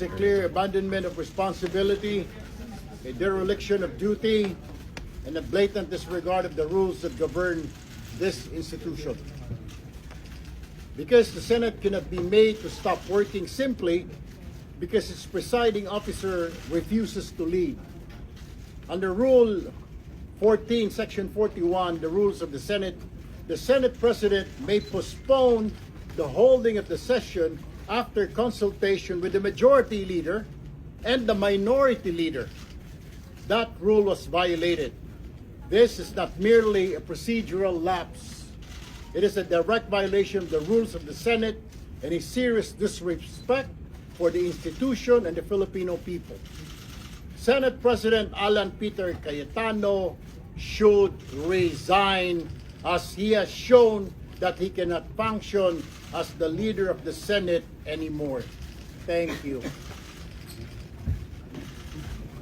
A clear abandonment of responsibility, a dereliction of duty, and a blatant disregard of the rules that govern this institution. Because the Senate cannot be made to stop working simply because its presiding officer refuses to lead. Under Rule 14, Section 41, the rules of the Senate President may postpone the holding of the session after consultation with the majority leader and the minority leader. That rule was violated. This is not merely a procedural lapse. It is a direct violation of the rules of the Senate and a serious disrespect for the institution and the Filipino people. Senate President Alan Peter Cayetano should resign, as he has shown that he cannot function as the leader of the Senate anymore. Thank you.